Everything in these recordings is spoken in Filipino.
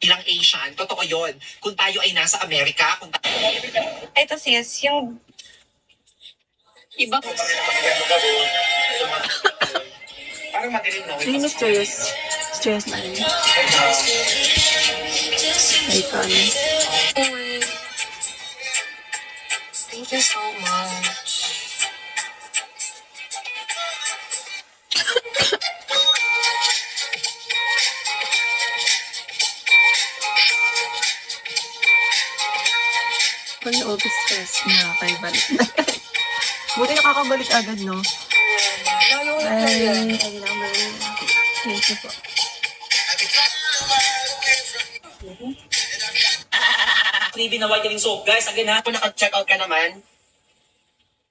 Ilang Asian, totoo yun. Kung tayo ay nasa Amerika, kung Ito sis, yung iba. parang madilim na. Hindi na stress. Stress na rin. Icon. Thank you so much. Kung na stress na kayo balik. Buti nakakabalik agad, no? Ay, thank you po. Freebie na whitening soap. Guys, again ha, kung naka-check out ka naman,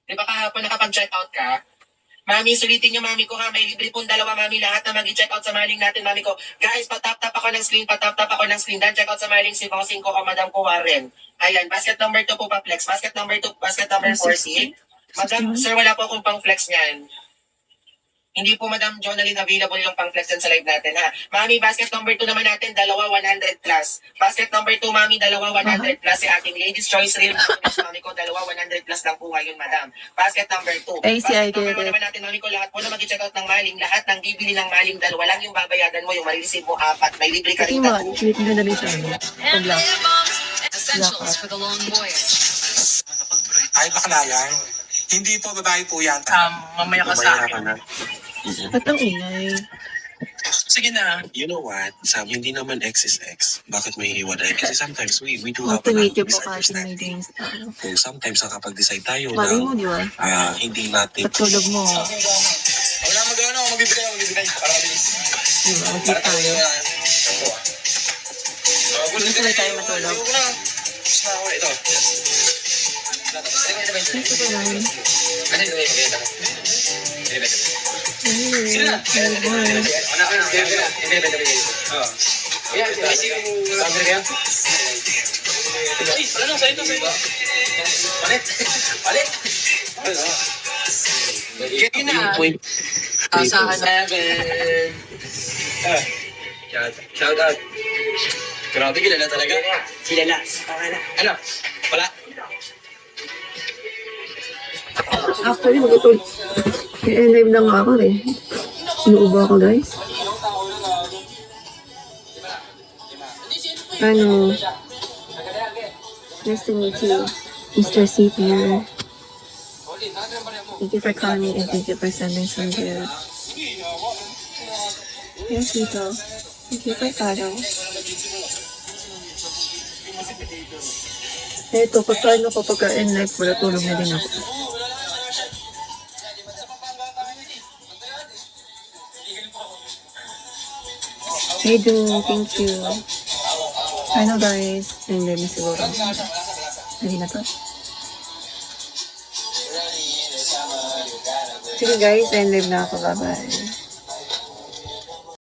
di ba kahapon nakapag-check out ka? Mami, sulitin niyo mami ko ha, may libre pong dalawa mami lahat na mag-check out sa maling natin mami ko. Guys, patap-tap ako ng screen, patap-tap ako ng screen. Dan check out sa maling si Bossing ko o Madam ko Warren. Ayan, basket number 2 po pa flex. Basket number 2, basket number 4, see? Madam, sir, wala po akong pang flex niyan. Hindi po Madam Jonalyn available yung pang flex sa live natin ha. Mami, basket number 2 naman natin, dalawa 100 plus. Basket number 2, mami, dalawa 100 plus. Si ating ladies choice real mami ko, dalawa 100 plus lang po ngayon, Madam. Basket number 2. ACI, Basket number 1 naman natin, mami ko, lahat po na mag-check out ng maling. Lahat ng bibili ng maling, dalawa lang yung babayadan mo, yung marireceive mo 4. May libre ka rin Tingin mo, tatlo. sweet na rin siya. Pag-lock. Essentials for the long voyage. Ay, bakla yan. Hindi po, babae po yan. Mamaya ka sa akin. Ba't ang ingay? Sige na. You know what, Sam, hindi naman X is X. Bakit may hiwalay? Kasi sometimes we do have Huwag to a meet you lot po of kahit may misunderstanding. games na. Kung sometimes nakapag-decide tayo Mali mo, na di ba? hindi natin Patulog mo. wala mag-ano, magbibigay. Para mabilis. Di ba? Mag-keep tayo. Gusto na tayo matulog. Ito. Gusto ko lang. Shout out. Grabe, kilala talaga. Kilala. Ano? Wala? Actually, magutol. I-live lang ako eh. Inuubo ako, guys. Ano? Nice to meet you, Mr. CP. Thank you for coming and thank you for sending some gifts. Yes, Tito. Thank you for follow. Eto, pagkaano ko pagka-in-life, wala tulog na din ako. Hey, do, thank you. Ano guys, in-live na siguro. Hindi na to. Sige guys, in-live na ako. Bye-bye.